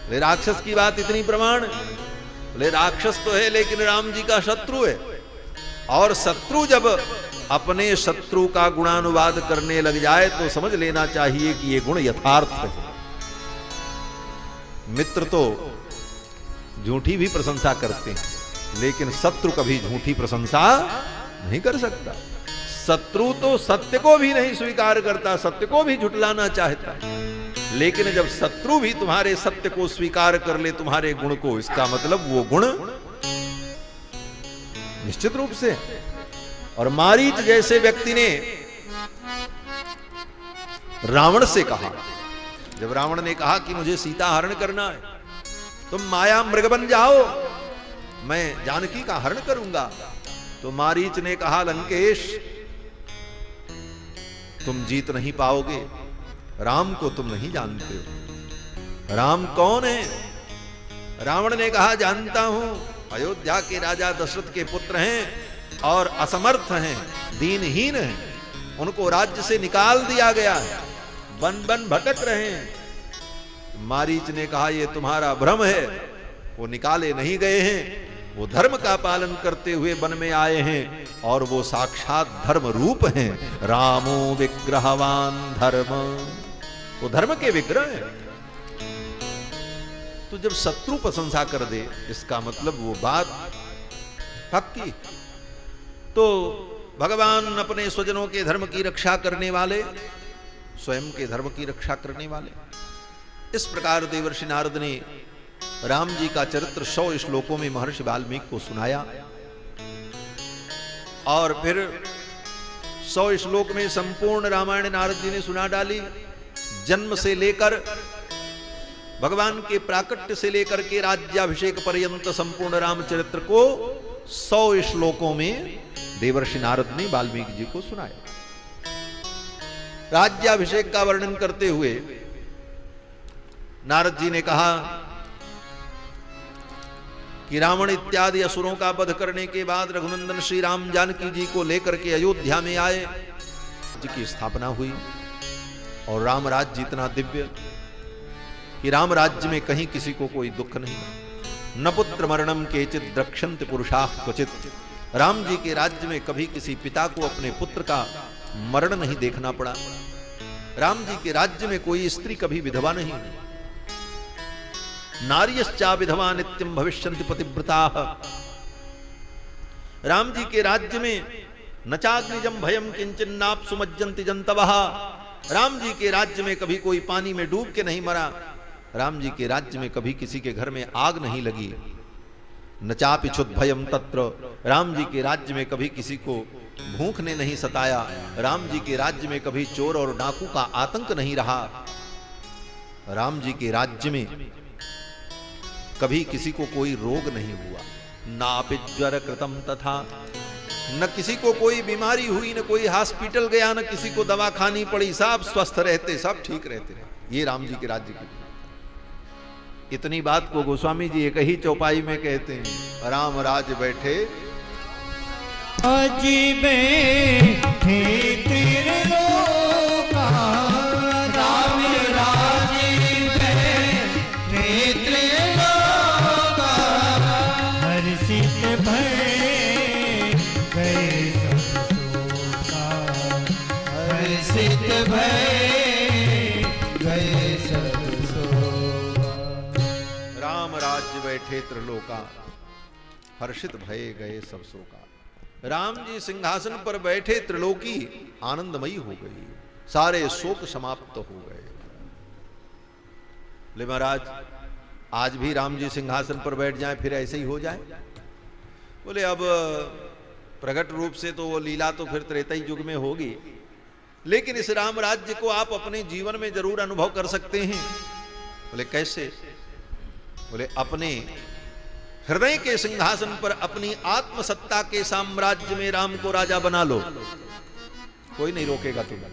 बोले राक्षस की बात इतनी प्रमाण? बोले राक्षस तो है लेकिन राम जी का शत्रु है, और शत्रु जब अपने शत्रु का गुणानुवाद करने लग जाए तो समझ लेना चाहिए कि ये गुण यथार्थ है। मित्र तो झूठी भी प्रशंसा करते हैं लेकिन शत्रु कभी झूठी प्रशंसा नहीं कर सकता। शत्रु तो सत्य को भी नहीं स्वीकार करता, सत्य को भी झुठलाना चाहता है, लेकिन जब शत्रु भी तुम्हारे सत्य को स्वीकार कर ले, तुम्हारे गुण को, इसका मतलब वो गुण निश्चित रूप से। और मारीच जैसे व्यक्ति ने रावण से कहा, जब रावण ने कहा कि मुझे सीता हरण करना है, तुम माया मृग बन जाओ, मैं जानकी का हरण करूंगा, तो मारीच ने कहा लंकेश तुम जीत नहीं पाओगे, राम को तुम नहीं जानते हो। राम कौन है? रावण ने कहा जानता हूं, अयोध्या के राजा दशरथ के पुत्र हैं और असमर्थ हैं, दीनहीन हैं, उनको राज्य से निकाल दिया गया है, वन वन भटक रहे हैं। मारीच ने कहा ये तुम्हारा भ्रम है, वो निकाले नहीं गए हैं, वो धर्म का पालन करते हुए वन में आए हैं और वो साक्षात धर्म रूप हैं। रामो विग्रहवान धर्म, वो धर्म के विग्रह हैं। तो जब शत्रु प्रशंसा कर दे, इसका मतलब वो बात पक्की। तो भगवान अपने स्वजनों के धर्म की रक्षा करने वाले, स्वयं के धर्म की रक्षा करने वाले। इस प्रकार देवर्षि नारद ने राम जी का चरित्र 100 श्लोकों में महर्षि वाल्मीकि को सुनाया, और फिर 100 श्लोक में संपूर्ण रामायण नारद जी ने सुना डाली। जन्म से लेकर भगवान के प्राकट्य से लेकर के राज्याभिषेक पर्यंत संपूर्ण रामचरित्र को 100 श्लोकों में देवर्षि नारद ने वाल्मीकि जी को सुनाया। राज्याभिषेक का वर्णन करते हुए नारद जी ने कहा कि रावण इत्यादि असुरों का वध करने के बाद रघुनंदन श्री राम जानकी जी को लेकर के अयोध्या में आए, राज्य की स्थापना हुई और राम राज्य इतना दिव्य कि राम राज्य में कहीं किसी को कोई दुख नहीं, न पुत्र मरणम केचित द्रक्षन्ति पुरुषाः क्वचित। राम जी के राज्य में कभी किसी पिता को अपने पुत्र का मरण नहीं देखना पड़ा। राम जी के राज्य में कोई स्त्री कभी विधवा नहीं हुई। नार्यश्चा विधवा नित्यम भविष्यन्ति पतिव्रताः। राम जी के राज्य में न चाग्निजम भयम किंचिन्नाप सुमज्जन्ति जंतवः। राम जी के राज्य में कभी कोई पानी में डूब के नहीं मरा। राम जी के राज्य में कभी किसी के घर में आग नहीं लगी। न चापि क्षुद् भयम तत्र। राम जी के राज्य में कभी किसी को भूख ने नहीं सताया। राम जी के राज्य में कभी चोर और डाकू का आतंक नहीं रहा। राम जी के राज्य में कभी किसी को कोई रोग नहीं हुआ, नापि ज्वर कृतम तथा, न किसी को कोई बीमारी हुई, न कोई हॉस्पिटल गया, न किसी को दवा खानी पड़ी, सब स्वस्थ रहते, सब ठीक रहते। ये राम जी के राज्य की। इतनी बात को गोस्वामी जी एक ही चौपाई में कहते हैं, राम राज बैठे त्रिलोका, राम राज बैठे त्रिलोका, हर्षित भय गए सब शोका, हर्षित भय गए सब शोका। राम राज्य बैठे त्रिलोका, हर्षित भय गए सब शोका। राम जी सिंहासन पर बैठे, त्रिलोकी आनंदमयी हो गई, सारे शोक समाप्त हो गए। ले महाराज, आज भी राम जी सिंहासन पर बैठ जाएं फिर ऐसे ही हो जाए? बोले अब प्रकट रूप से तो वो लीला तो फिर त्रेताई युग में होगी, लेकिन इस राम राज्य को आप अपने जीवन में जरूर अनुभव कर सकते हैं। बोले कैसे? बोले अपने हृदय के सिंहासन पर अपनी आत्मसत्ता के साम्राज्य में राम को राजा बना लो, कोई नहीं रोकेगा तुम्हें।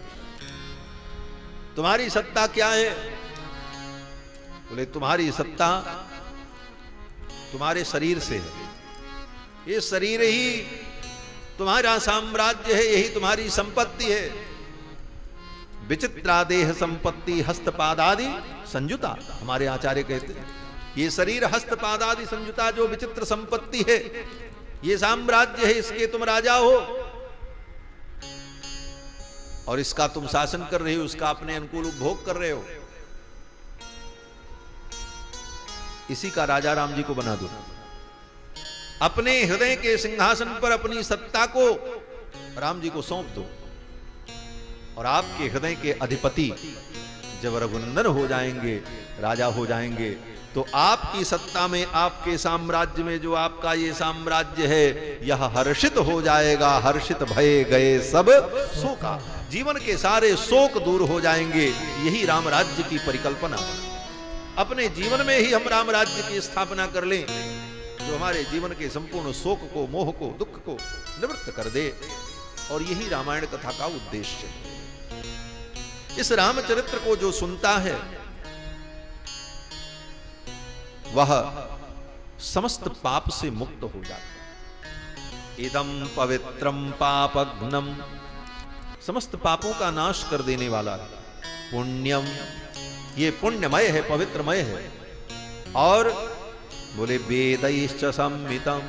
तुम्हारी सत्ता क्या है? बोले तुम्हारी सत्ता तुम्हारे शरीर से है, ये शरीर ही तुम्हारा साम्राज्य है, यही तुम्हारी संपत्ति है। विचित्रा देह संपत्ति हस्तपादादि संयुता, हमारे आचार्य कहते हैं ये शरीर हस्तपादादि संयुता जो विचित्र संपत्ति है, ये साम्राज्य है, इसके तुम राजा हो और इसका तुम शासन कर रहे हो, उसका अपने अनुकूल उपभोग कर रहे हो। इसी का राजा राम जी को बना दो। अपने हृदय के सिंहासन पर अपनी सत्ता को राम जी को सौंप दो और आपके हृदय के अधिपति जब रघुनंदन हो जाएंगे, राजा हो जाएंगे, तो आपकी सत्ता में, आपके साम्राज्य में जो आपका ये साम्राज्य है, यह हर्षित हो जाएगा। हर्षित भय गए सब शोका, जीवन के सारे शोक दूर हो जाएंगे। यही राम राज्य की परिकल्पना। अपने जीवन में ही हम राम राज्य की स्थापना कर लें जो हमारे जीवन के संपूर्ण शोक को, मोह को, दुख को निवृत्त कर दे, और यही रामायण कथा का उद्देश्य है। इस रामचरित्र को जो सुनता है वह समस्त पाप से मुक्त हो जाता है। इदम पवित्रम पापघ्नम, समस्त पापों का नाश कर देने वाला पुण्यम, ये पुण्यमय है, पवित्रमय है। और बोले वेदैश्च संमितम,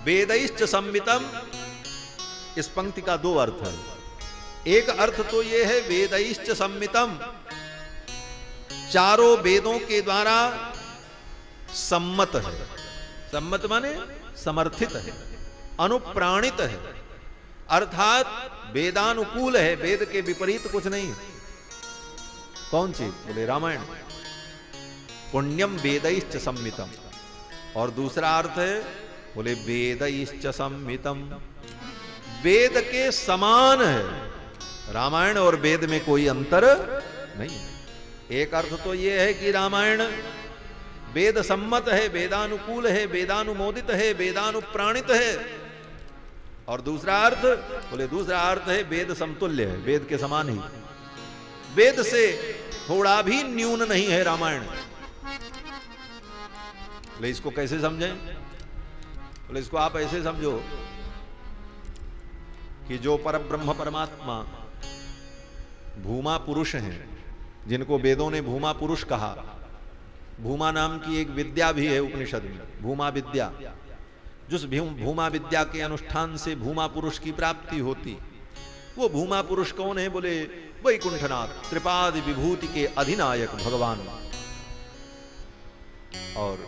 वेदैश्च संमितम, इस पंक्ति का दो अर्थ है। एक अर्थ तो यह है वेदैश्च संमितम, चारों वेदों के द्वारा सम्मत है। सम्मत माने समर्थित है, अनुप्राणित है, अर्थात वेदानुकूल है, वेद के विपरीत कुछ नहीं। कौन चीज? बोले रामायण। पुण्यम वेदैश्च सम्मितम, और दूसरा अर्थ है बोले वेदैश्च सम्मितम, वेद के समान है। रामायण और वेद में कोई अंतर नहीं है। एक अर्थ तो यह है कि रामायण वेद सम्मत है, वेदानुकूल है, वेदानुमोदित है, वेदानुप्राणित है, और दूसरा अर्थ बोले दूसरा अर्थ है वेद समतुल्य है, वेद के समान ही, वेद से थोड़ा भी न्यून नहीं है रामायण। बोले इसको कैसे समझें? बोले इसको आप ऐसे समझो कि जो परब्रह्म परमात्मा भूमा पुरुष हैं, जिनको वेदों ने भूमा पुरुष कहा, भूमा नाम की एक विद्या भी है उपनिषद में, भूमा विद्या, जिस भूमा विद्या के अनुष्ठान से भूमा पुरुष की प्राप्ति होती, वो भूमा पुरुष कौन है? बोले वैकुंठनाथ, त्रिपाद विभूति के अधिनायक भगवान। और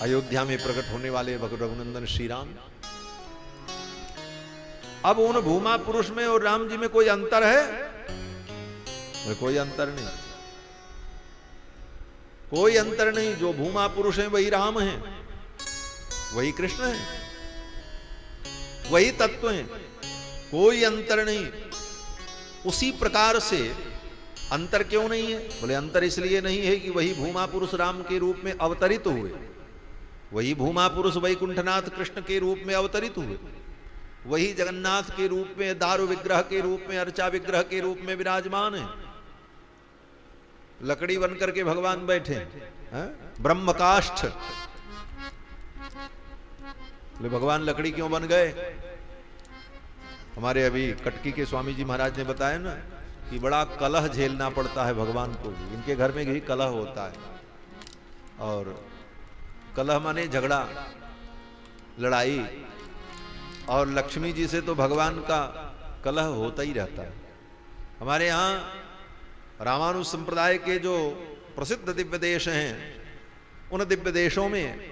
अयोध्या में प्रकट होने वाले रघुनंदन श्री राम। अब उन भूमा पुरुष में और राम जी में कोई अंतर है? कोई अंतर नहीं, कोई अंतर नहीं। जो भूमा पुरुष हैं वही राम हैं, वही कृष्ण हैं, वही तत्व हैं, कोई अंतर नहीं। उसी प्रकार से अंतर क्यों नहीं है? बोले अंतर इसलिए नहीं है कि वही भूमा पुरुष राम के रूप में अवतरित हुए, वही भूमा पुरुष वैकुंठनाथ कृष्ण के रूप में अवतरित हुए, वही जगन्नाथ के रूप में, दारु विग्रह के रूप में, अर्चा विग्रह के रूप में विराजमान है। लकड़ी बनकर के भगवान बैठे हैं, ब्रह्मकाष्ठ। बोले भगवान लकड़ी क्यों बन गए? हमारे अभी कटकी के स्वामी जी महाराज ने बताया ना कि बड़ा कलह झेलना पड़ता है भगवान को भी। इनके घर में भी कलह होता है, और कलह माने झगड़ा, लड़ाई। और लक्ष्मी जी से तो भगवान का कलह होता ही रहता है। हमारे यहाँ रामानुज संप्रदाय के जो प्रसिद्ध दिव्य देश हैं, उन दिव्य देशों में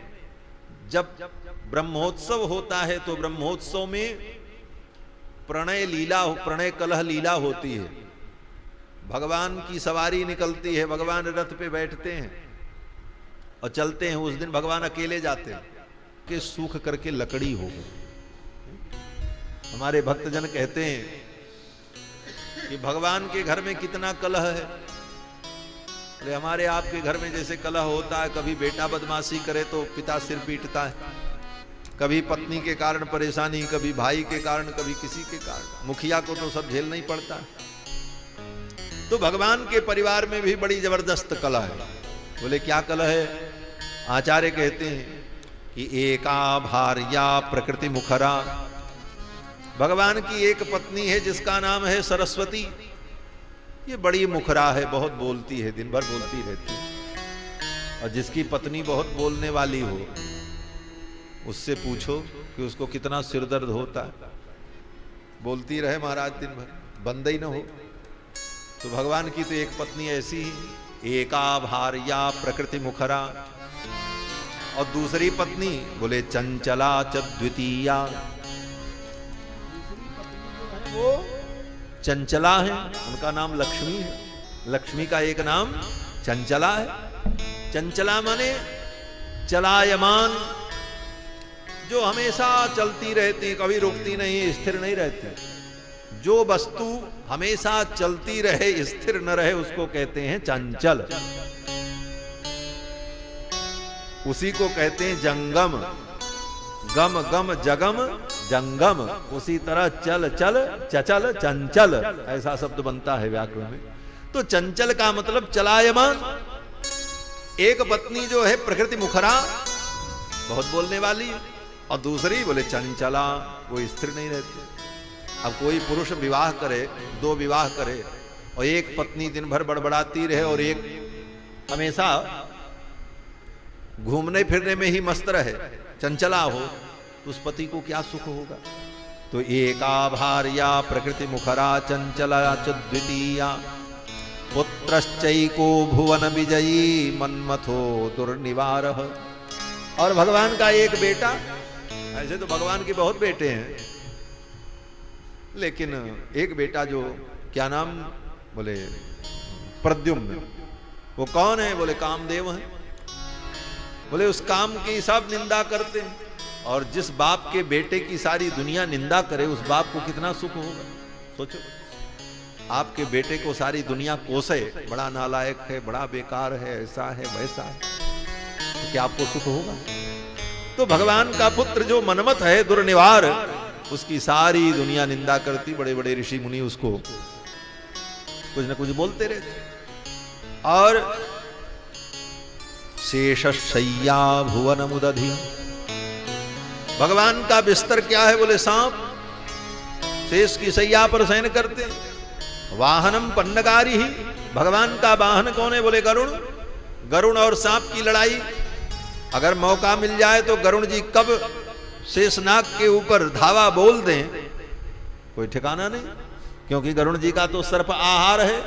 जब ब्रह्मोत्सव होता है तो ब्रह्मोत्सव में प्रणय लीला, प्रणय कलह लीला होती है। भगवान की सवारी निकलती है, भगवान रथ पे बैठते हैं और चलते हैं। उस दिन भगवान अकेले जाते हैं कि सूख करके लकड़ी हो गई। हमारे भक्तजन कहते हैं कि भगवान के घर में कितना कलह है। अरे हमारे आपके घर में जैसे कलह होता है, कभी बेटा बदमाशी करे तो पिता सिर पीटता है, कभी पत्नी के कारण परेशानी, कभी भाई के कारण, कभी किसी के कारण। मुखिया को तो सब झेलना ही पड़ता है। तो भगवान के परिवार में भी बड़ी जबरदस्त कलह है। बोले क्या कलह है? आचार्य कहते हैं कि एका भार्या प्रकृति मुखरा। भगवान की एक पत्नी है जिसका नाम है सरस्वती। ये बड़ी मुखरा है, बहुत बोलती है, दिन भर बोलती रहती है। और जिसकी पत्नी बहुत बोलने वाली हो, उससे पूछो कि उसको कितना सिर दर्द होता है। बोलती रहे महाराज दिन भर, बंद ही न हो। तो भगवान की तो एक पत्नी ऐसी ही, एका भार्या प्रकृति मुखरा। और दूसरी पत्नी बोले चंचला च द्वितीया। वो चंचला है, उनका नाम लक्ष्मी है। लक्ष्मी का एक नाम चंचला है। चंचला माने चलायमान, जो हमेशा चलती रहती, कभी रुकती नहीं, स्थिर नहीं रहती। जो वस्तु हमेशा चलती रहे, स्थिर न रहे, उसको कहते हैं चंचल। उसी को कहते हैं जंगम। गम गम जगम जंगम। उसी तरह चल चल चचल चंचल, ऐसा शब्द बनता है व्याकरण में। तो चंचल का मतलब चलायमान। एक पत्नी जो है प्रकृति मुखरा, बहुत बोलने वाली, और दूसरी बोले चंचला, वो स्थिर नहीं रहती। अब कोई पुरुष विवाह करे, दो विवाह करे, और एक पत्नी दिन भर बड़बड़ाती रहे और एक हमेशा घूमने फिरने में ही मस्त रहे, चंचला हो, तो उस पति को क्या सुख होगा? तो एका भार्या प्रकृति मुखरा चंचला च द्वितीया। पुत्रश्चैको भुवन विजयी मन्मथो दुर्निवारः। और भगवान का एक बेटा, ऐसे तो भगवान के बहुत बेटे हैं, लेकिन एक बेटा जो, क्या नाम? बोले प्रद्युम्न। वो कौन है? बोले कामदेव है। बोले उस काम की सब निंदा करते हैं, और जिस बाप के बेटे की सारी दुनिया निंदा करे, उस बाप को कितना सुख होगा? सोचो, आपके बेटे को सारी दुनिया कोसे, बड़ा नालायक है, बड़ा बेकार है, ऐसा है, वैसा है, तो क्या आपको सुख होगा? तो भगवान का पुत्र जो मनमथ है, दुर्निवार, उसकी सारी दुनिया निंदा करती। बड़े बड़े ऋषि मुनि उसको कुछ न कुछ बोलते रहते। और शेषशय्या भुवन मुदधि। भगवान का बिस्तर क्या है? बोले सांप। शेष की सैया पर शयन करते। वाहनम पन्नगारी ही। भगवान का वाहन कौन है? बोले गरुण। गरुण और सांप की लड़ाई, अगर मौका मिल जाए तो गरुण जी कब शेषनाग के ऊपर धावा बोल दें, कोई ठिकाना नहीं, क्योंकि गरुण जी का तो सर्प आहार है।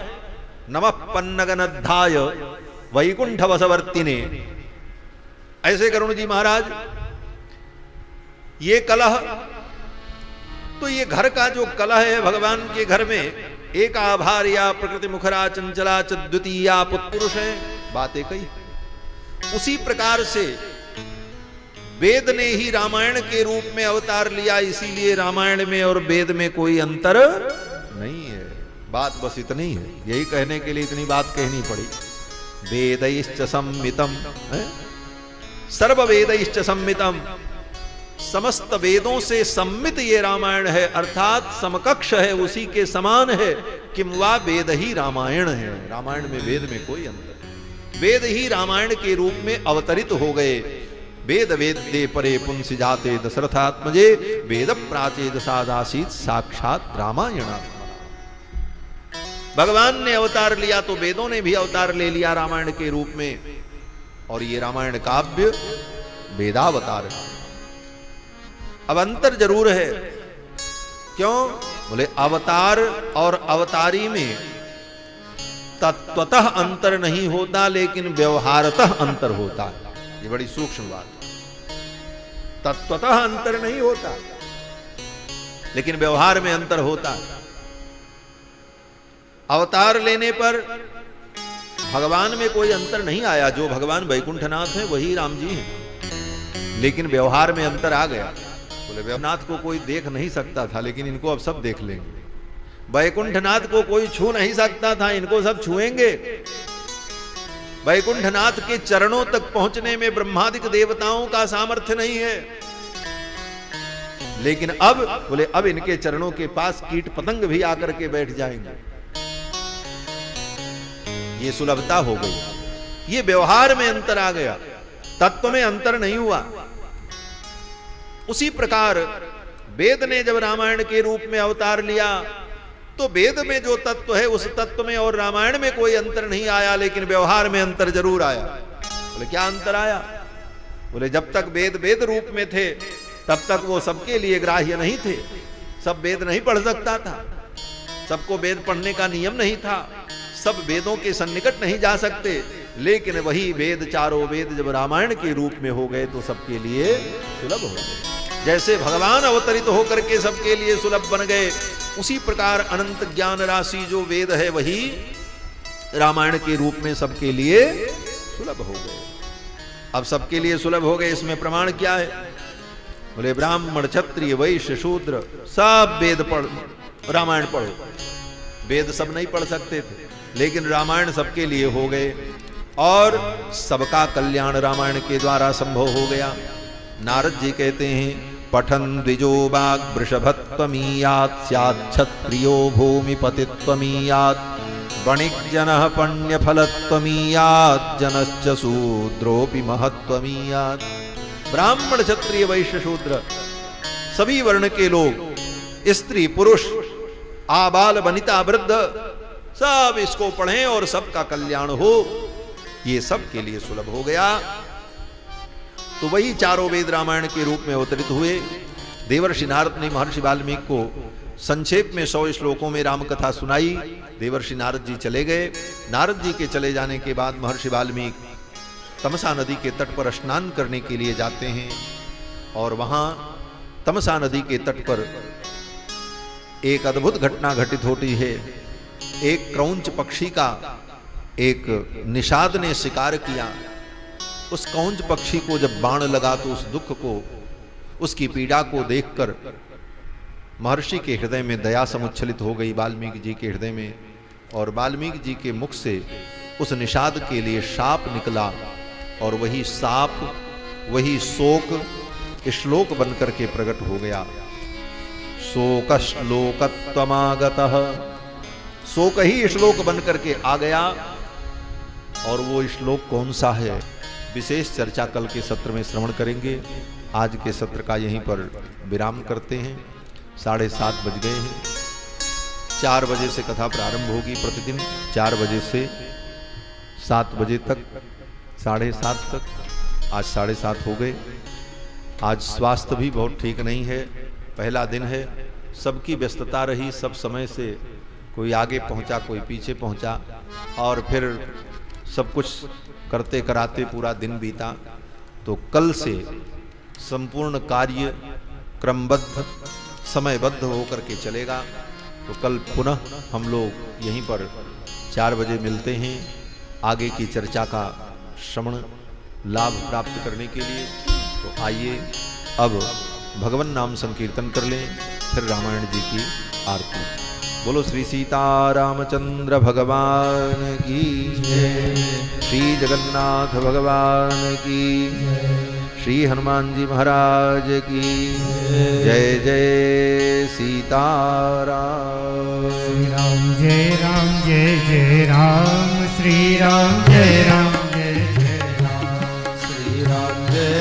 नमः पन्नगनद्धाय वैकुंठ वसवर्तिने। ऐसे गरुण जी महाराज। ये कलह, तो ये घर का जो कलह है भगवान के घर में, एका भार्या प्रकृति मुखरा चंचला च द्वितीया पुरुष है, बातें कही। उसी प्रकार से वेद ने ही रामायण के रूप में अवतार लिया, इसीलिए रामायण में और वेद में कोई अंतर नहीं है। बात बस इतनी है, यही कहने के लिए इतनी बात कहनी पड़ी। वेदैश्च सम्मितम, सर्व वेदैश्च सम्मितम, समस्त वेदों से सम्मित ये रामायण है, अर्थात समकक्ष है, उसी के समान है। किम वा वेद ही रामायण है, रामायण में वेद में कोई अंतर। वेद ही रामायण के रूप में अवतरित हो गए। वेद वेद्ये परे पुंसि जाते दशरथात्मजे, वेद प्राचेद सादासीत साक्षात रामायण। भगवान ने अवतार लिया तो वेदों ने भी अवतार ले लिया रामायण के रूप में, और ये रामायण काव्य वेदावतार है। अब अंतर जरूर है, क्यों? बोले अवतार और अवतारी में तत्वतः अंतर नहीं होता, लेकिन व्यवहारतः अंतर होता है। ये बड़ी सूक्ष्म बात है। तत्वतः अंतर नहीं होता, लेकिन व्यवहार में अंतर होता है। अवतार लेने पर भगवान में कोई अंतर नहीं आया, जो भगवान वैकुंठनाथ है वही राम जी हैं, लेकिन व्यवहार में अंतर आ गया। बोले वैकुंठनाथ को कोई देख नहीं सकता था, लेकिन इनको अब सब देख लेंगे। वैकुंठनाथ को कोई छू नहीं सकता था, इनको सब छुएंगे। वैकुंठनाथ के चरणों तक पहुंचने में ब्रह्मादिक देवताओं का सामर्थ्य नहीं है, लेकिन अब बोले अब इनके चरणों के पास कीट पतंग भी आकर के बैठ जाएंगे। ये सुलभता हो गई, ये व्यवहार में अंतर आ गया, तत्व में अंतर नहीं हुआ। उसी प्रकार वेद ने जब रामायण के रूप में अवतार लिया तो वेद में जो तत्व है उस तत्व में और रामायण में कोई अंतर नहीं आया, लेकिन व्यवहार में अंतर जरूर आया। बोले क्या अंतर आया? बोले जब तक वेद वेद रूप में थे तब तक वो सबके लिए ग्राह्य नहीं थे, सब वेद नहीं पढ़ सकता था, सबको वेद पढ़ने का नियम नहीं था, सब वेदों के सन्निकट नहीं जा सकते। लेकिन वही वेद, चारों वेद जब रामायण के रूप में हो गए तो सबके लिए सुलभ हो गए। जैसे भगवान अवतरित होकर के सबके लिए सुलभ बन गए, उसी प्रकार अनंत ज्ञान राशि जो वेद है वही रामायण के रूप में सबके लिए सुलभ हो गए। अब सबके लिए सुलभ हो गए, इसमें प्रमाण क्या है? बोले ब्राह्मण क्षत्रिय वैश्य शूद्र सब वेद पढ़, रामायण पढ़ो। वेद सब नहीं पढ़ सकते थे, लेकिन रामायण सबके लिए हो गए, और सबका कल्याण रामायण के द्वारा संभव हो गया। नारद जी कहते हैं पठन द्विजो बाग वृषभत्वमीयात् स्यात् क्षत्रियो भूमिपतित्वमीयात् वणिक्जनः पुण्यफलत्वमीयात् जनश्च शूद्रोऽपि महत्वमीयात्। ब्राह्मण क्षत्रिय वैश्य शूद्र सभी वर्ण के लोग, स्त्री पुरुष आबाल वनिता वृद्ध, सब इसको पढ़ें और सबका कल्याण हो, ये सब के लिए सुलभ हो गया। तो वही चारों वेद रामायण के रूप में अवतरित हुए। देवर्षि नारद ने महर्षि वाल्मीकि को संक्षेप में 100 श्लोकों में राम कथा सुनाई। देवर्षि नारद जी चले गए। नारद जी के चले जाने के बाद महर्षि वाल्मीकि तमसा नदी के तट पर स्नान करने के लिए जाते हैं, और वहां तमसा नदी के तट पर एक अद्भुत घटना घटित होती है। एक क्रौंच पक्षी का एक निषाद ने शिकार किया। उस कौंज पक्षी को जब बाण लगा तो उस दुख को, उसकी पीड़ा को देखकर महर्षि के हृदय में दया समुच्छलित हो गई, वाल्मीकि जी के हृदय में, और वाल्मीकि जी के मुख से उस निषाद के लिए शाप निकला, और वही साप, वही शोक श्लोक बनकर के प्रकट हो गया। शोक श्लोकत्वमागतः, शोक ही श्लोक बनकर के आ गया। और वो श्लोक कौन सा है, विशेष चर्चा कल के सत्र में श्रवण करेंगे। आज के सत्र का यहीं पर विराम करते हैं। 7:30 बज गए हैं। 4 बजे से कथा प्रारंभ होगी, प्रतिदिन 4 बजे से 7 बजे तक, 7:30 तक। आज 7:30 हो गए। आज स्वास्थ्य भी बहुत ठीक नहीं है, पहला दिन है, सबकी व्यस्तता रही, सब समय से कोई आगे पहुंचा, कोई पीछे पहुंचा, और फिर सब कुछ करते कराते पूरा दिन बीता। तो कल से संपूर्ण कार्य क्रमबद्ध समयबद्ध होकर के चलेगा। तो कल पुनः हम लोग यहीं पर 4 बजे मिलते हैं, आगे की चर्चा का श्रवण लाभ प्राप्त करने के लिए। तो आइए अब भगवान नाम संकीर्तन कर लें, फिर रामायण जी की आरती। बोलो श्री सीता रामचंद्र भगवान की जय, श्री जगन्नाथ भगवान की, श्री हनुमान जी महाराज की जय। जय सीताराम। राम जय जय राम, श्री राम जय जय राम, श्री राम जय